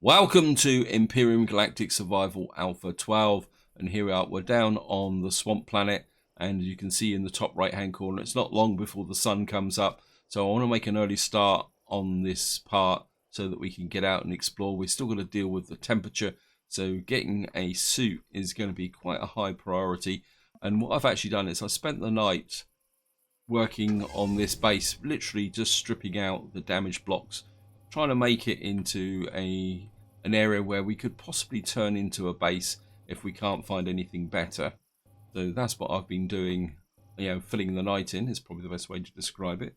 Welcome to Empyrion Galactic Survival Alpha 12, and here we are. We're down on the swamp planet, and you can see in the top right hand corner it's not long before the sun comes up, so I want to make an early start on this part so that we can get out and explore. We're still going to deal with the temperature, so getting a suit is going to be quite a high priority. And what I've actually done is I spent the night working on this base, literally just stripping out the damaged blocks, trying to make it into an area where we could possibly turn into a base if we can't find anything better. So that's what I've been doing, filling the night in is probably the best way to describe it.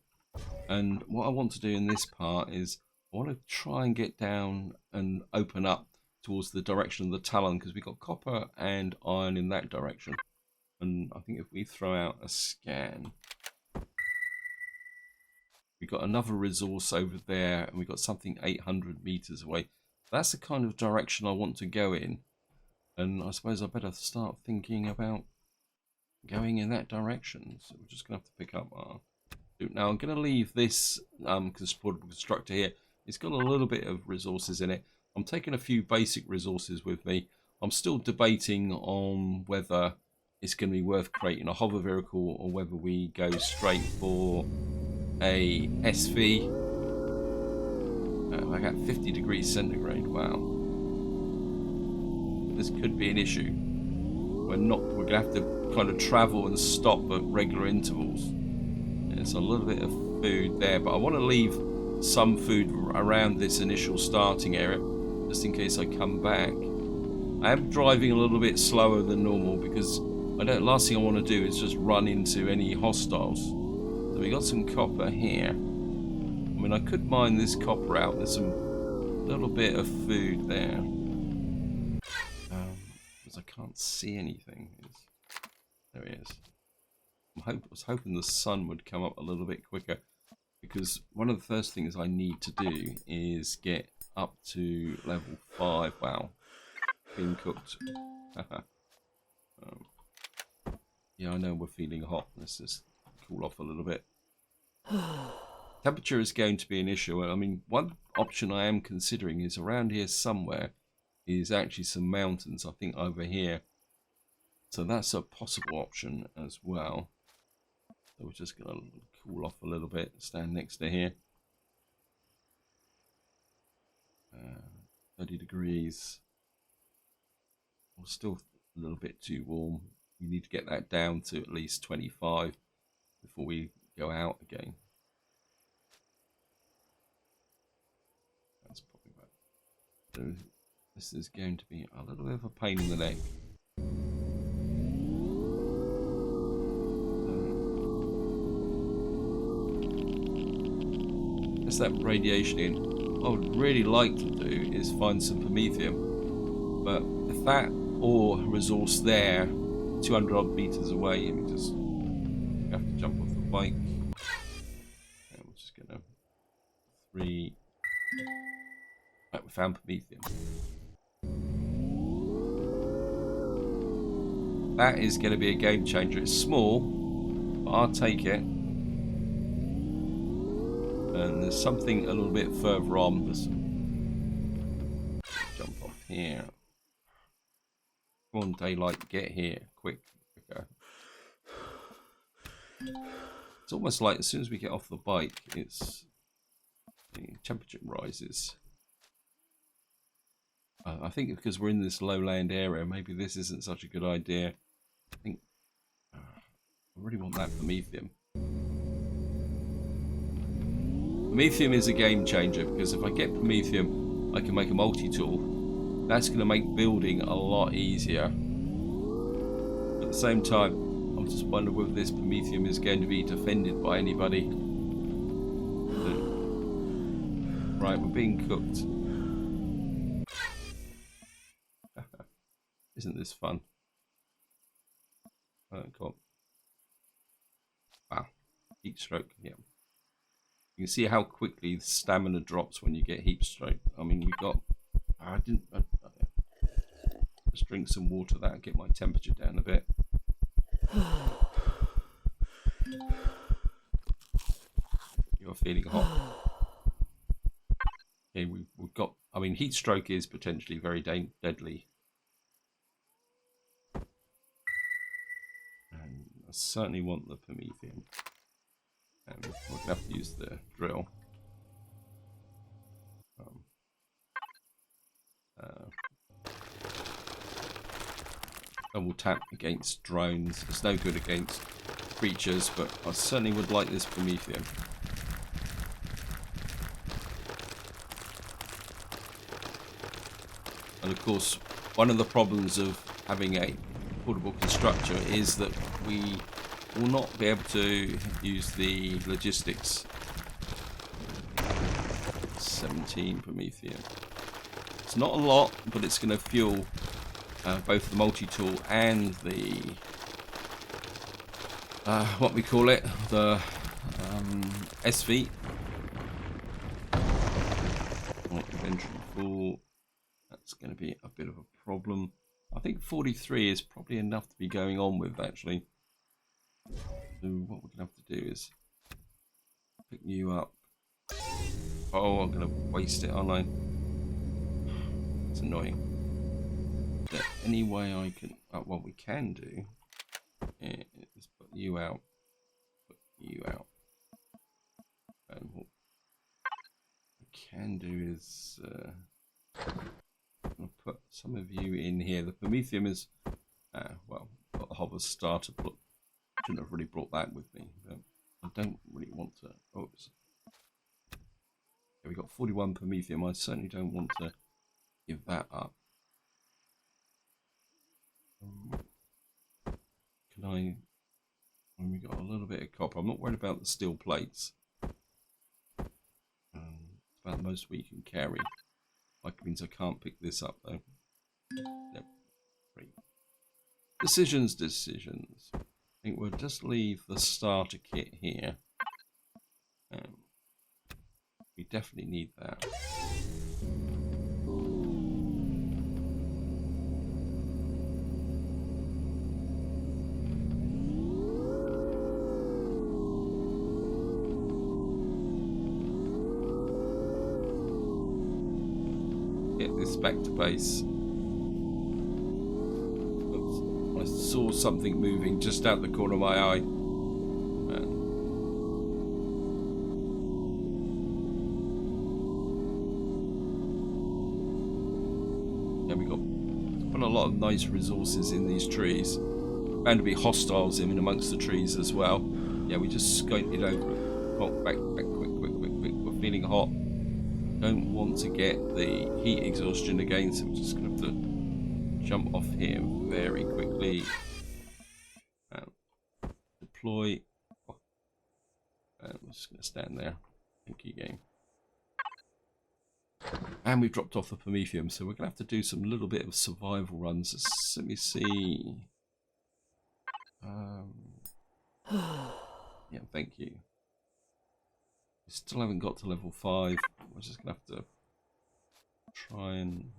And what I want to do in this part is I want to try and get down and open up towards the direction of the Talon, because we've got copper and iron in that direction. And I think if we throw out a scan, we've got another resource over there, and we've got something 800 meters away. That's the kind of direction I want to go in. And I suppose I better start thinking about going in that direction. So we're just going to have to pick up our... Now I'm going to leave this portable constructor here. It's got a little bit of resources in it. I'm taking a few basic resources with me. I'm still debating on whether it's going to be worth creating a hover vehicle or whether we go straight for a SV. I got 50 degrees centigrade. Wow, this could be an issue. We're gonna have to kind of travel and stop at regular intervals. There's a little bit of food there, but I want to leave some food around this initial starting area just in case I come back. I am driving a little bit slower than normal because last thing I want to do is just run into any hostiles. So we got some copper here. I mean, I could mine this copper out. There's some little bit of food there. Because I can't see anything. There he is. I was hoping the sun would come up a little bit quicker, because one of the first things I need to do is get up to level 5. Wow. Being cooked. Yeah, I know we're feeling hot. Let's just cool off a little bit. Temperature is going to be an issue. I mean, one option I am considering is around here somewhere is actually some mountains, I think over here. So that's a possible option as well. So we're just going to cool off a little bit, stand next to here. 30 degrees. Well, still a little bit too warm. We need to get that down to at least 25 before we go out again. That's probably right. So this is going to be a little bit of a pain in the neck. That's that radiation in. What I would really like to do is find some promethium, but if that ore resource there, 200 odd meters away, we have to jump off the bike. And we're just gonna right, we found promethium. That is going to be a game changer. It's small, but I'll take it. And there's something a little bit further on. Jump off here. Come on, daylight, get here quicker. It's almost like as soon as we get off the bike, the temperature rises. I think because we're in this lowland area, maybe this isn't such a good idea. I think I really want that promethium. Promethium is a game changer, because if I get promethium, I can make a multi-tool. That's going to make building a lot easier. At the same time, I'm just wondering whether this promethium is going to be defended by anybody. Right, we're being cooked. Isn't this fun? Cool. Wow. Heat stroke, yeah. You can see how quickly the stamina drops when you get heat stroke. I mean, we got... Let's drink some water. That'll get my temperature down a bit. You're feeling hot. Okay, we've got... I mean, mean, heat stroke is potentially very deadly. And I certainly want the Prometheum. And we're going to have to use the drill. Double tap against drones. It's no good against creatures, but I certainly would like this Prometheum. And of course, one of the problems of having a portable constructor is that we will not be able to use the logistics. 17 Prometheum. It's not a lot, but it's going to fuel both the multi-tool and the what we call it, the SV. Inventory full. That's going to be a bit of a problem. I think 43 is probably enough to be going on with, actually. So what we're going to have to do is pick you up. Oh, I'm going to waste it, aren't I? It's annoying. Is there any way I can... what we can do is put you out. Put you out. And what we can do is... I'll put some of you in here. The Prometheum is... well, got the hover starter. Shouldn't have really brought that with me. But I don't really want to... Oops. We got 41 Prometheum. I certainly don't want to give that up. Can I? When we got a little bit of copper, I'm not worried about the steel plates. It's about the most we can carry. Like means I can't pick this up though. Yep. Great. Decisions. I think we'll just leave the starter kit here. We definitely need that. Get this back to base. Oops. I saw something moving just out the corner of my eye. A lot of nice resources in these trees. Bound to be hostiles in amongst the trees as well. Yeah, we just scoped it over. Oh, back, quick. We're feeling hot. Don't want to get the heat exhaustion again, so we're just going to have to jump off here very quickly. Deploy. I'm just going to stand there. Thank you, game. And we've dropped off the Prometheum, so we're going to have to do some little bit of survival runs. Let me see. Yeah, thank you. We still haven't got to level 5. We're just going to have to try and...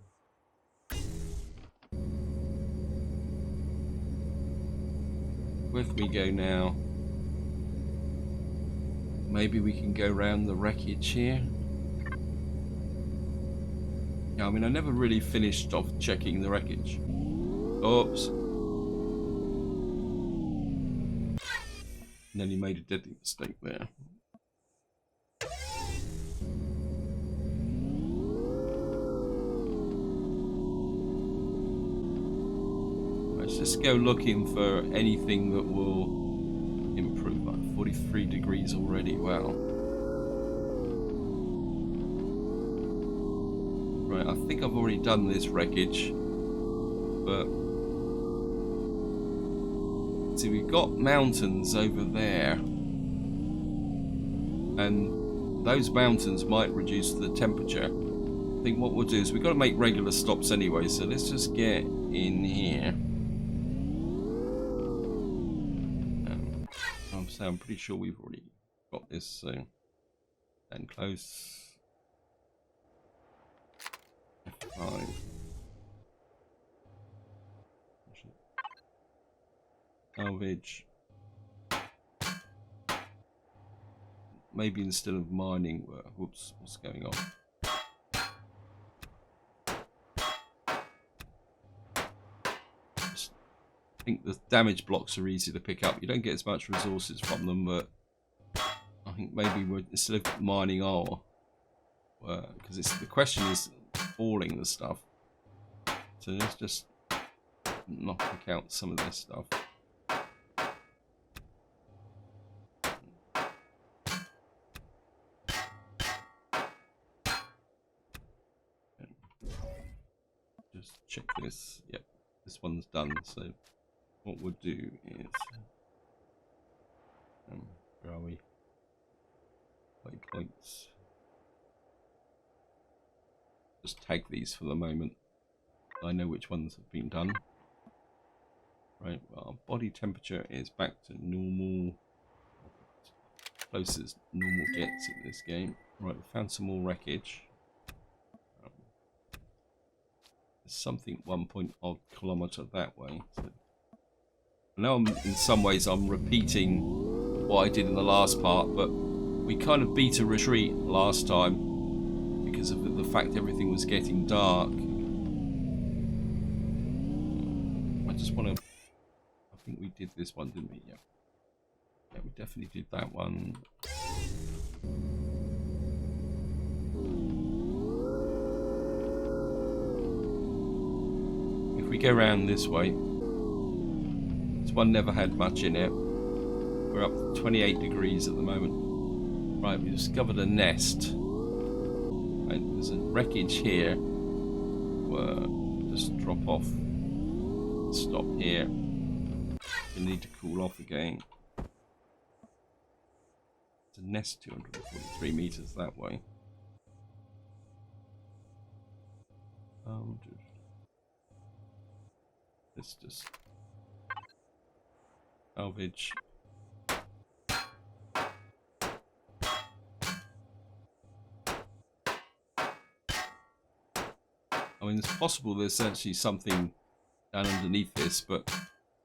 Where can we go now? Maybe we can go around the wreckage here. Yeah, I mean, I never really finished off checking the wreckage. Oops. Nearly made a deadly mistake there. Let's just go looking for anything that will improve. Like 43 degrees already, wow. Right, I think I've already done this wreckage, but see, we've got mountains over there, and those mountains might reduce the temperature. I think what we'll do is we've got to make regular stops anyway, so let's just get in here. I'm pretty sure we've already got this, so and close. F5. Salvage. Maybe instead of mining, whoops, what's going on? think the damage blocks are easy to pick up. You don't get as much resources from them, but I think maybe we're, instead of mining ore, because the question is falling the stuff. So let's just knock out some of this stuff. Just check this. Yep, this one's done. So what we'll do is, where are we? Waypoints. Just tag these for the moment. I know which ones have been done. Right, well, our body temperature is back to normal. Close as normal gets in this game. Right, we found some more wreckage. There's something 1 kilometer that way. So I know in some ways I'm repeating what I did in the last part, but we kind of beat a retreat last time because of the fact everything was getting dark. I just want to... I think we did this one, didn't we? Yeah. Yeah, we definitely did that one. If we go around this way, this one never had much in it. We're up to 28 degrees at the moment. Right, we discovered a nest. Right, there's a wreckage here. Just drop off. Stop here. We need to cool off again. It's a nest 243 meters that way. Let's just salvage. I mean, it's possible there's actually something down underneath this, but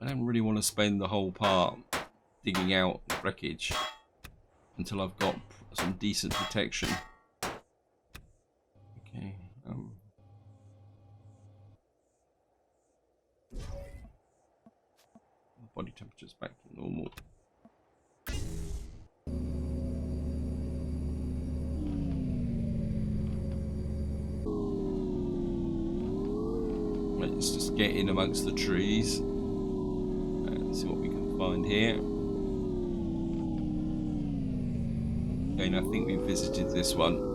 I don't really want to spend the whole part digging out wreckage until I've got some decent protection. Okay. The body temperature's back to normal. Let's just get in amongst the trees and see what we can find here. Again, I think we visited this one.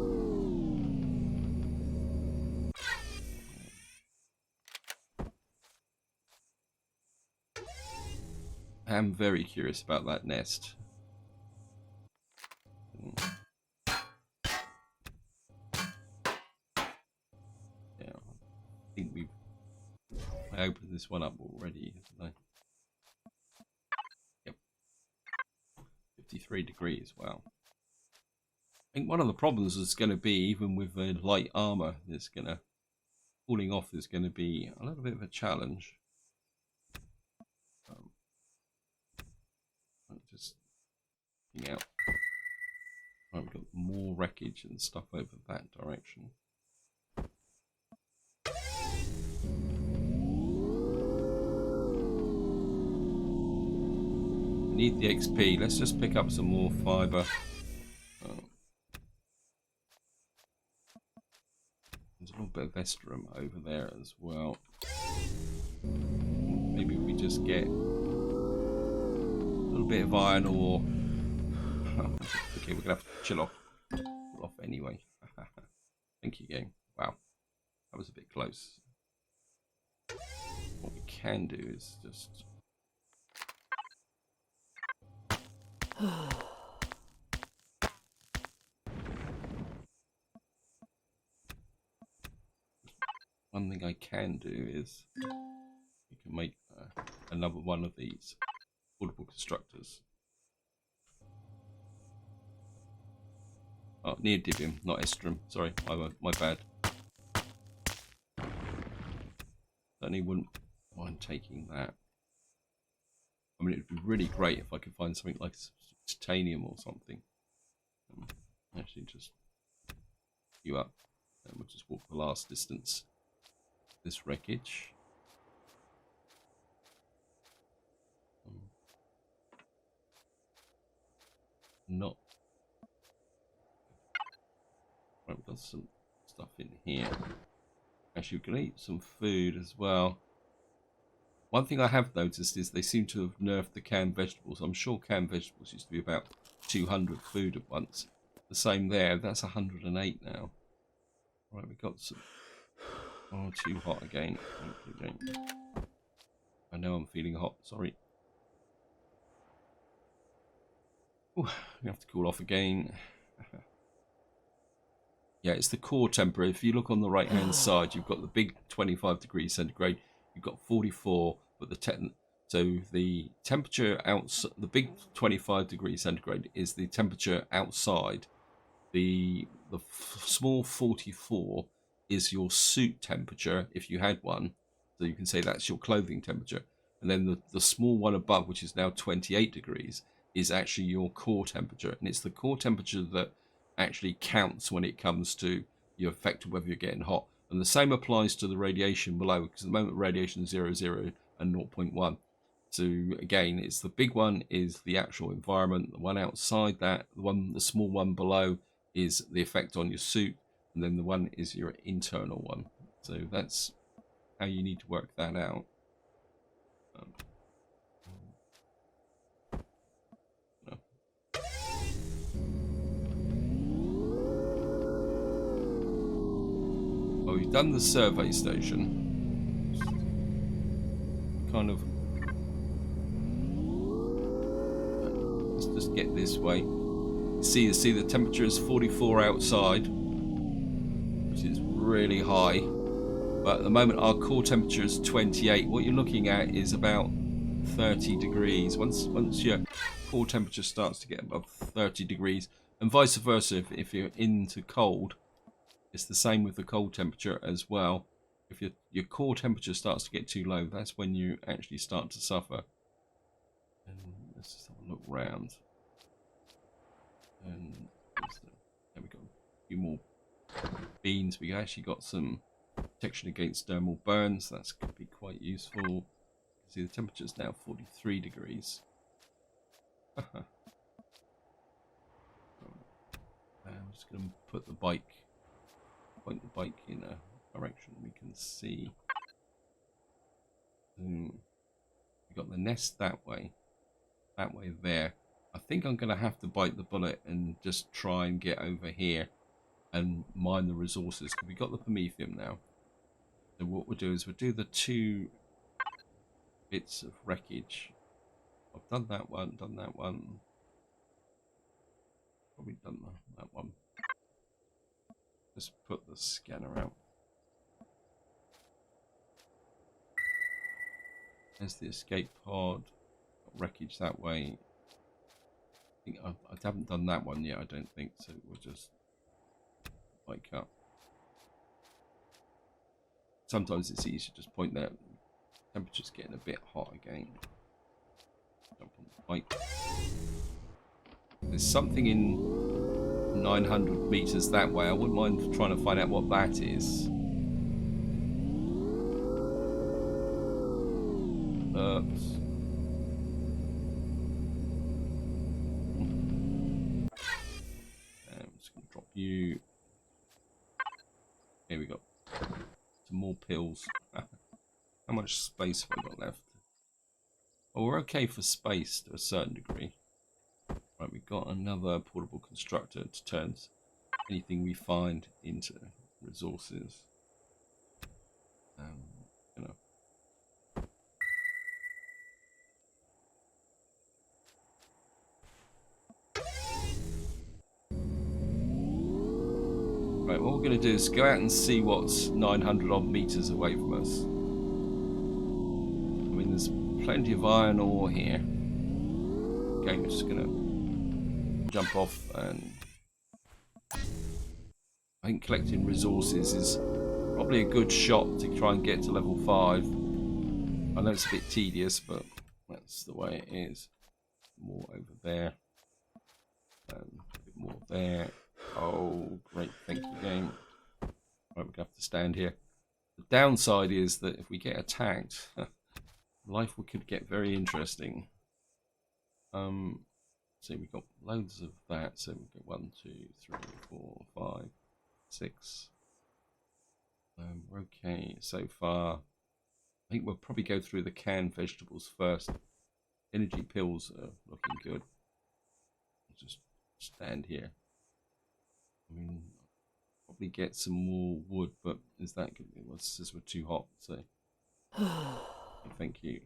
I am very curious about that nest. Yeah, I think I opened this one up already, haven't I? Yep. 53 degrees, wow. I think one of the problems is going to be, even with the light armor, cooling off is going to be a little bit of a challenge. Just looking out. Right, we've got more wreckage and stuff over that direction. We need the XP. Let's just pick up some more fiber. There's a little bit of Vestrum over there as well. Maybe if we just get a little bit of iron ore. Okay, we're gonna have to chill off anyway. Thank you, game. Wow, that was a bit close. What we can do is just one thing I can do is you can make another one of these portable constructors. Oh, neodymium, not estrum. Sorry, my bad. Certainly wouldn't mind taking that. I mean, it would be really great if I could find something like titanium or something. Actually, just you up, and we'll just walk the last distance. This wreckage. not. Right, we've got some stuff in here. Actually, we can eat some food as well. One thing I have noticed is they seem to have nerfed the canned vegetables. I'm sure canned vegetables used to be about 200 food at once. The same there. That's 108 now. Right, we've got some. Oh, too hot again. I know I'm feeling hot. Sorry. Ooh, we have to cool off again. Yeah, it's the core temperature. If you look on the right hand side, you've got the big 25 degrees centigrade. You've got 44, but so the temperature outside, the big 25 degrees centigrade is the temperature outside. The small 44 is your suit temperature if you had one. So you can say that's your clothing temperature. And then the small one above, which is now 28 degrees, is actually your core temperature. And it's the core temperature that actually counts when it comes to your effect of whether you're getting hot. And the same applies to the radiation below, because at the moment radiation is 0, 0 and 0.1. So again, it's the big one is the actual environment. The one outside that, the small one below is the effect on your suit, and then the one is your internal one. So that's how you need to work that out. No. Well, we've done the survey station. Kind of. Let's just get this way. See the temperature is 44 outside, which is really high. But at the moment our core temperature is 28. What you're looking at is about 30 degrees. Once your core temperature starts to get above 30 degrees, and vice versa, if you're into cold, it's the same with the cold temperature as well. If your core temperature starts to get too low, that's when you actually start to suffer. And let's just have a look round. And there we go. A few more beans. We actually got some protection against thermal burns. That's going to be quite useful. See, the temperature is now 43 degrees. I'm just going to put the bike, point the bike in a direction we can see. We got the nest that way there. I think I'm going to have to bite the bullet and just try and get over here and mine the resources, because we got the promethium now. So what we'll do is we'll do the 2 bits of wreckage. I've done that one, probably done that one. Just put the scanner out. There's the escape pod. Got wreckage that way. I haven't done that one yet, I don't think, so we'll just bike up. Sometimes it's easier to just point there. Temperature's getting a bit hot again. Jump on the bike. There's something in 900 meters that way. I wouldn't mind trying to find out what that is. Oops. I'm just going to drop you. Here we go. Some more pills. How much space have I got left? Oh, we're okay for space to a certain degree. Right, we've got another portable constructor to turn anything we find into resources. You know. Right, what we're going to do is go out and see what's 900 odd meters away from us. I mean, there's plenty of iron ore here. Okay, we're just going to jump off, and I think collecting resources is probably a good shot to try and get to level 5. I know it's a bit tedious, but that's the way it is. More over there. And a bit more there. Oh, great. Thank you, game. Right, we're going to have to stand here. The downside is that if we get attacked, life could get very interesting. see, we've got loads of that. So we've got 1, 2, 3, 4, 5, 6. We're okay so far. I think we'll probably go through the canned vegetables first. Energy pills are looking good. I'll just stand here. I mean, probably get some more wood, but is that good? Well, it says we're too hot, so thank you.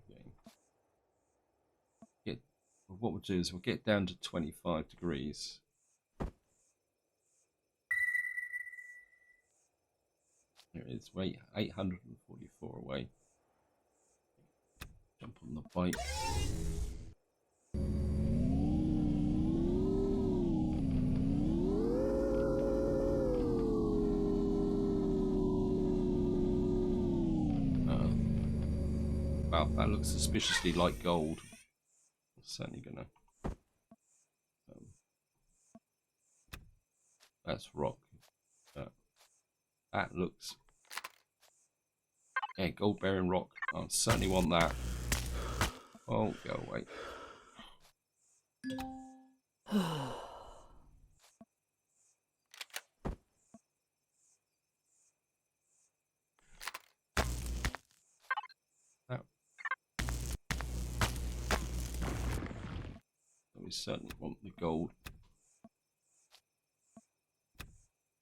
What we'll do is we'll get down to 25 degrees. Here it is. Wait, 844 away. Jump on the bike. Wow, that looks suspiciously like gold. I'm certainly gonna. That's rock. That looks. Yeah, gold bearing rock. I certainly want that. Oh, go away. We certainly want the gold.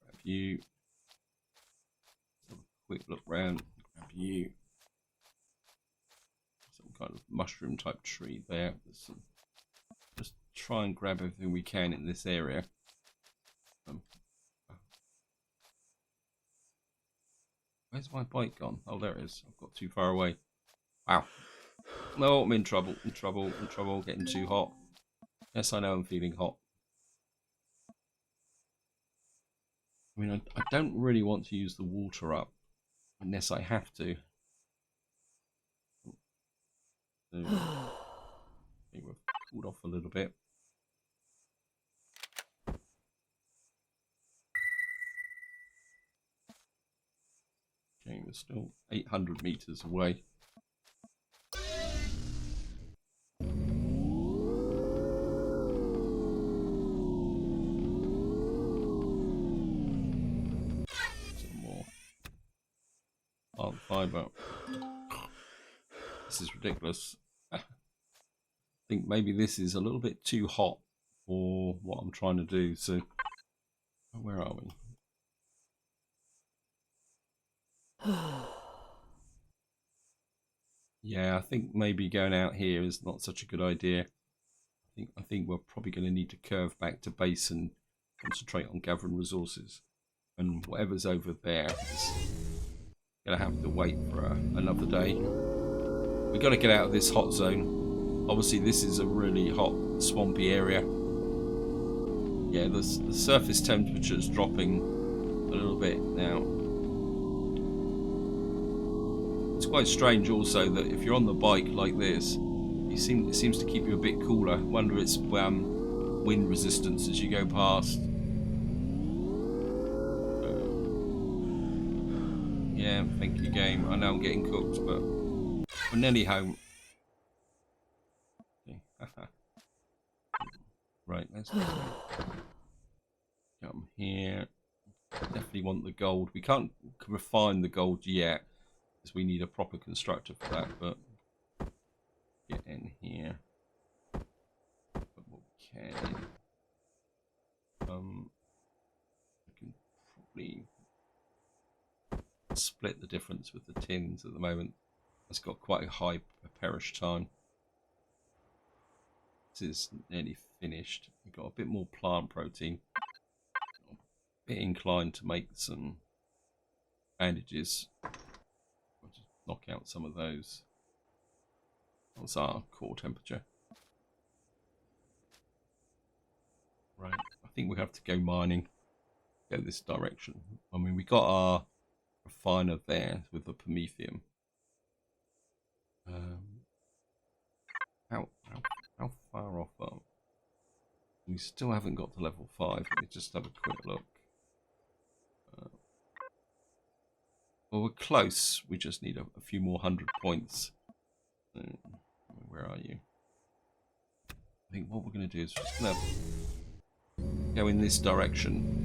Grab you. Have a quick look round. Grab you. Some kind of mushroom type tree there. Just try and grab everything we can in this area. Where's my bike gone? Oh, there it is. I've got too far away. Wow. No, I'm in trouble. In trouble. Getting too hot. Yes, I know I'm feeling hot. I mean, I don't really want to use the water up unless I have to. So, we've cooled off a little bit. Okay, we're still 800 meters away. Plant fiber. This is ridiculous. I think maybe this is a little bit too hot for what I'm trying to do. So, where are we? Yeah, I think maybe going out here is not such a good idea. I think we're probably going to need to curve back to base and concentrate on gathering resources. And whatever's over there is going to have to wait for another day. We've got to get out of this hot zone. Obviously, this is a really hot, swampy area. Yeah, the surface temperature is dropping a little bit now. It's quite strange also that if you're on the bike like this, it seems to keep you a bit cooler. I wonder it's wind resistance as you go past. Yeah, thank you, game. I know I'm getting cooked, but we're nearly home. Okay. Right, let's come here. Definitely want the gold. We can't refine the gold yet, because we need a proper constructor for that, but get in here. But what we can. We can probably split the difference with the tins at the moment. It's got quite a high perish time. This is nearly finished. We've got a bit more plant protein. A bit inclined to make some bandages. I'll just knock out some of those. What's our core temperature? Right, I think we have to go mining. Go this direction. I mean, we got our refiner there with the promethium. How far off are we? We still haven't got to level 5. Let me just have a quick look. Well, we're close. We just need a few more 100 points. Where are you? I think what we're going to do is we're just going to go in this direction.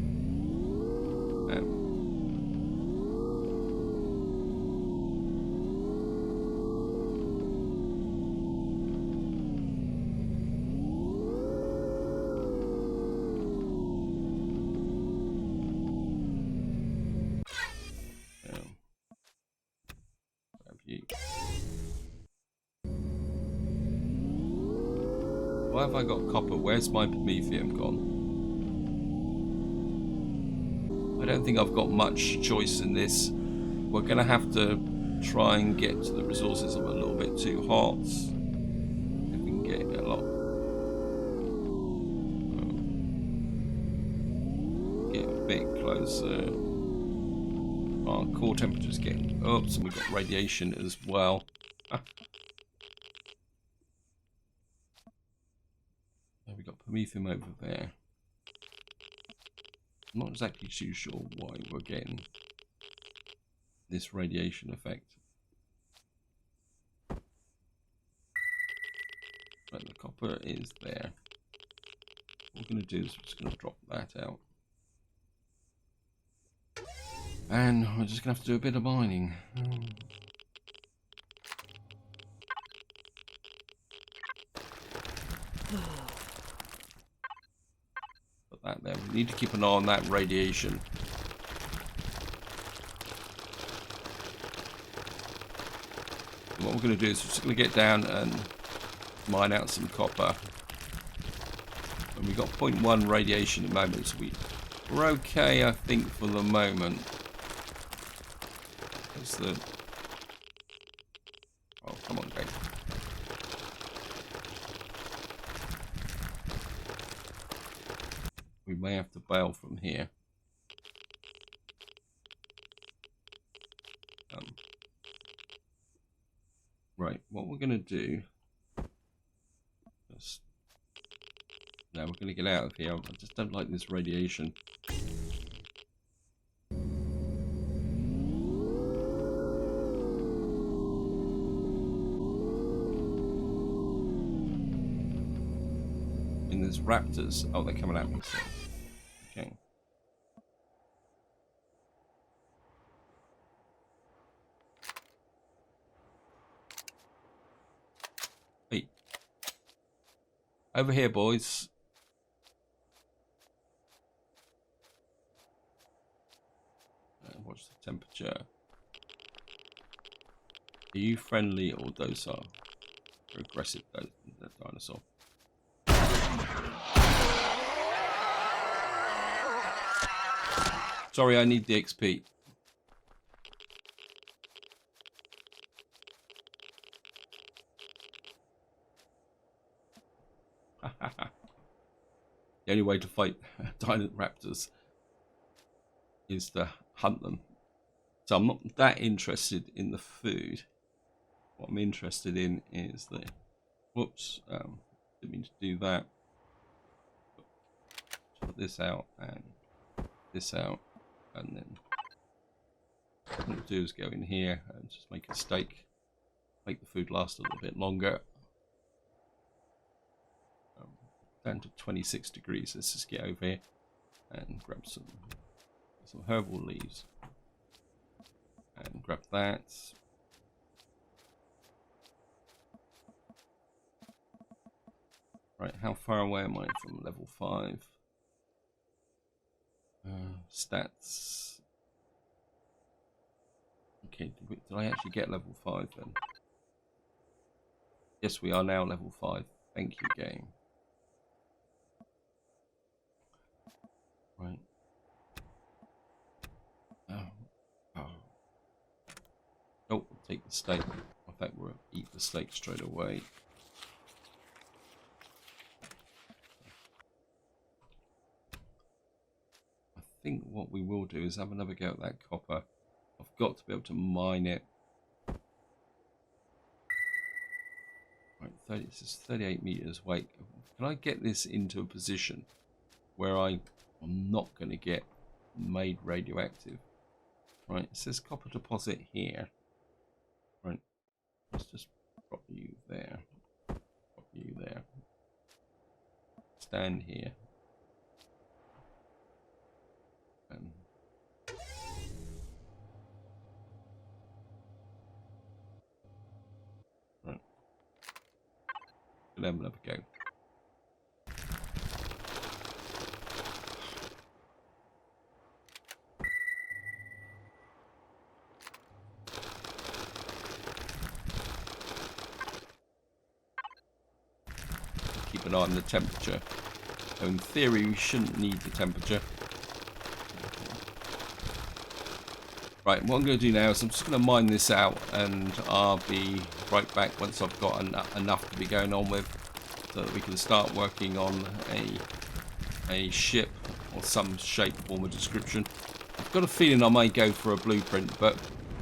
Why have I got copper? Where's my promethium gone? I don't think I've got much choice in this. We're going to have to try and get to the resources. I'm a little bit too hot. If we can get a lot. Get a bit closer. Our core temperature's getting up, and we've got radiation as well. We've got promethium over there. I'm not exactly too sure why we're getting this radiation effect. But the copper is there. What we're going to do is we're just going to drop that out. And we're just going to have to do a bit of mining. Put that there. We need to keep an eye on that radiation. And what we're going to do is we're just going to get down and mine out some copper. And we've got 0.1 radiation at the moment, so we're okay, I think, for the moment. That's the... Oh, come on, guys. We may have to bail from here. Right, what we're going to do... Now we're going to get out of here. I just don't like this radiation. And there's raptors. Oh, they're coming at me. So. Okay. Hey. Over here, boys. What's the temperature? Are you friendly or docile? Or aggressive, the dinosaur. Sorry, I need the XP. The only way to fight raptors is to hunt them. So I'm not that interested in the food. What I'm interested in is the... Whoops, didn't mean to do that. Put this out and this out, and then what we'll do is go in here and just make a steak. Make the food last a little bit longer. Down to 26 degrees. Let's just get over here and grab some herbal leaves. And grab that. Right, how far away am I from level 5? Stats. Okay, did I actually get level 5 then? Yes, we are now level 5. Thank you, game. Right. Oh, we'll take the steak. In fact, we'll eat the steak straight away. I think what we will do is have another go at that copper. I've got to be able to mine it. Right, this is 38 meters. Wait, can I get this into a position where I'm not going to get made radioactive? Right, it says copper deposit here. Right, let's just drop you there. Drop you there. stand here. And right. Let me go. Keep an eye on the temperature. So in theory, we shouldn't need the temperature. Right, what I'm going to do now is I'm just going to mine this out, and I'll be right back once I've got enough to be going on with, so that we can start working on a ship or some shape, form, or description. I've got a feeling I may go for a blueprint, but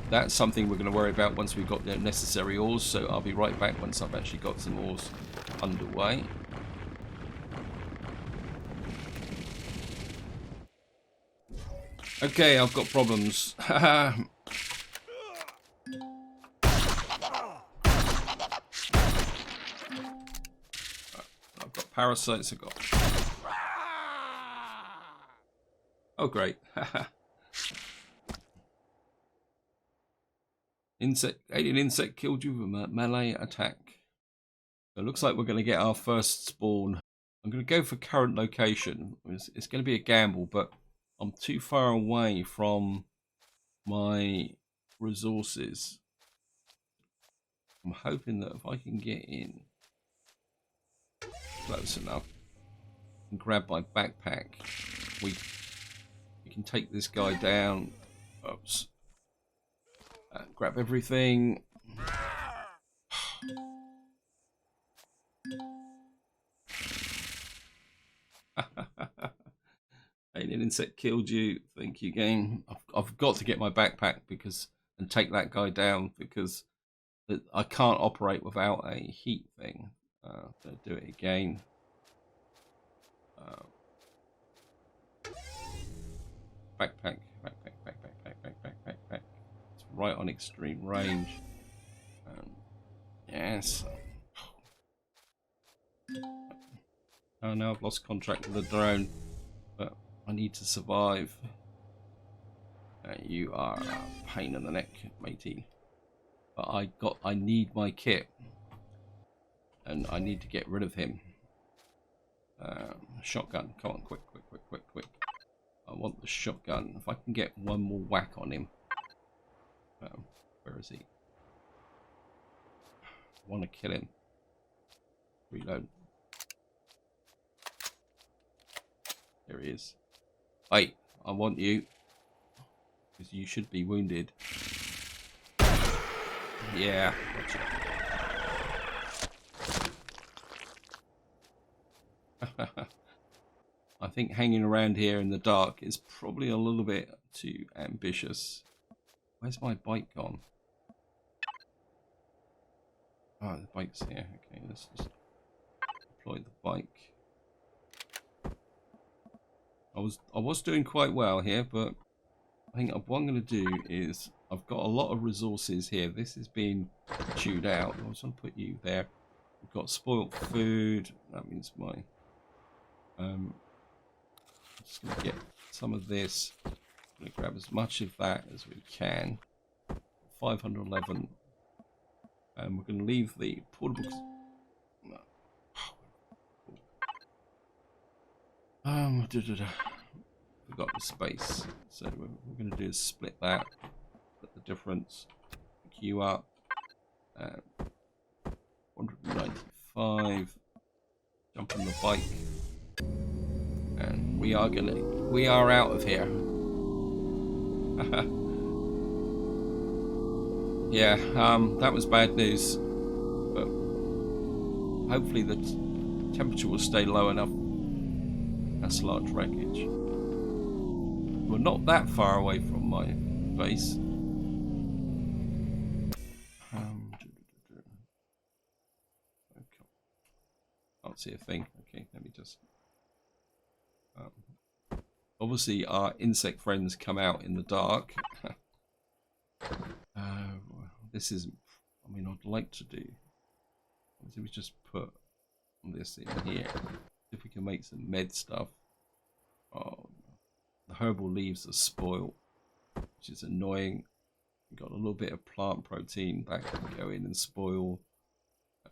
that's something we're going to worry about once we've got the necessary ores. So I'll be right back once I've actually got some ores underway. Okay, I've got problems. I've got parasites. I've got. Oh, great. Alien insect killed you with a melee attack. So it looks like we're going to get our first spawn. I'm going to go for current location. It's going to be a gamble, but I'm too far away from my resources. I'm hoping that if I can get in close enough and grab my backpack, we can take this guy down. Oops. Grab everything. Alien insect killed you. Thank you, game. I've got to get my backpack and take that guy down, because I can't operate without a heat thing. Gonna do it again. Backpack. It's right on extreme range. Yes. Oh no, I've lost contact with the drone, but I need to survive. You are a pain in the neck, matey. But I need my kit, and I need to get rid of him. Shotgun, come on, quick. I want the shotgun. If I can get one more whack on him. Where is he? I want to kill him. Reload. There he is. Hey, I want you, because you should be wounded. Yeah, gotcha. I think hanging around here in the dark is probably a little bit too ambitious. Where's my bike gone? Oh, the bike's here. Okay, let's just deploy the bike. I was doing quite well here, but I think what I'm going to do is, I've got a lot of resources here. This is being chewed out. I was going to put you there. We've got spoilt food. That means my I'm just going to get some of this. I'm going to grab as much of that as we can. 511. And we're going to leave the portable. Forgot the space. So what we're going to do is split that. Put the difference. Queue up. 195. Jump on the bike. And we are out of here. Yeah, that was bad news, but hopefully the temperature will stay low enough. That's large wreckage. We're not that far away from my base. Can't see a thing. Okay, let me just. Obviously, our insect friends come out in the dark. This is, I mean, I'd like to do. We just put this in here. If we can make some med stuff. Oh, the herbal leaves are spoiled, which is annoying. We've got a little bit of plant protein that can go in and spoil.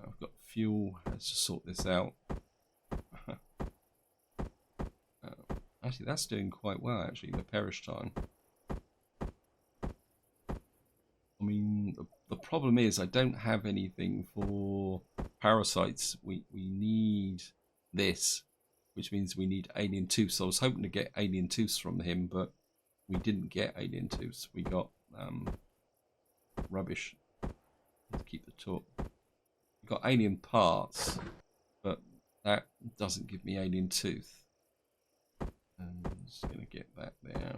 I've got fuel. Let's just sort this out. Actually, that's doing quite well, actually, the perish time. I mean, the problem is I don't have anything for parasites. We need this, which means we need alien tooths. So I was hoping to get alien tooths from him, but we didn't get alien tooths. We got rubbish. Let's keep the talk. We got alien parts, but that doesn't give me alien tooth. And I'm just going to get that there.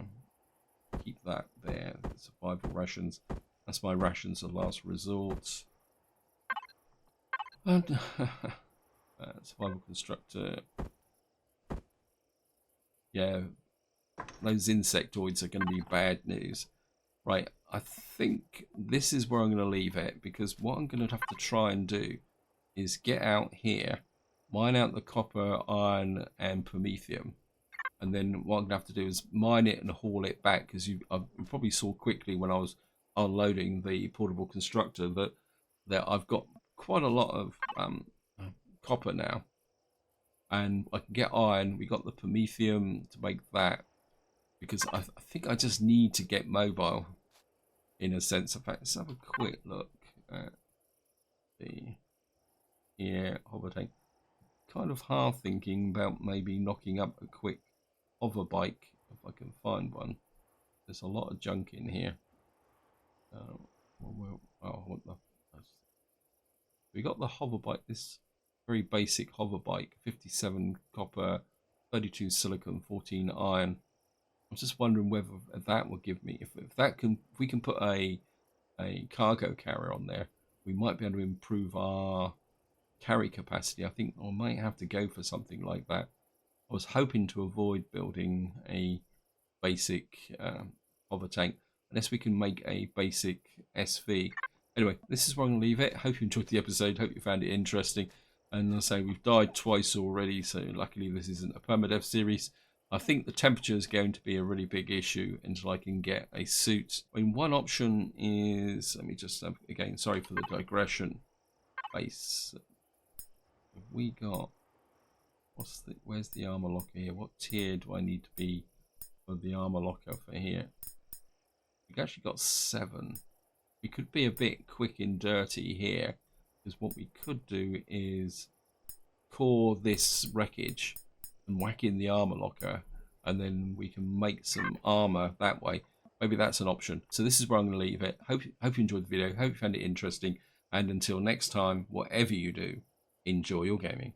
Keep that there. Survival rations. That's my rations of last resort. And survival constructor. Yeah, those insectoids are going to be bad news. Right, I think this is where I'm going to leave it, because what I'm going to have to try and do is get out here, mine out the copper, iron, and promethium. And then what I'm going to have to do is mine it and haul it back, because you probably saw quickly when I was unloading the portable constructor that I've got quite a lot of copper now. And I can get iron. We got the promethium to make that, because I think I just need to get mobile in a sense. In fact, let's have a quick look at the hover tank. Kind of half thinking about maybe knocking up a quick hover bike if I can find one. There's a lot of junk in here. We got the hover bike. This very basic hover bike, 57 copper, 32 silicon, 14 iron. I'm just wondering whether that will give me, if we can put a cargo carrier on there, we might be able to improve our carry capacity. I think I might have to go for something like that. I was hoping to avoid building a basic hover tank unless we can make a basic SV. Anyway, this is where I'm going to leave it. Hope you enjoyed the episode. Hope you found it interesting. And I'll say we've died twice already, so luckily this isn't a permadeath series. I think the temperature is going to be a really big issue until I can get a suit. I mean, one option is, let me just, again, sorry for the digression. Base. Have we got, where's the armor locker here? What tier do I need to be for the armor locker for here? We've actually got 7. We could be a bit quick and dirty here, because what we could do is core this wreckage and whack in the armor locker, and then we can make some armor that way. Maybe that's an option. So this is where I'm going to leave it. Hope you enjoyed the video. Hope you found it interesting. And until next time, whatever you do, enjoy your gaming.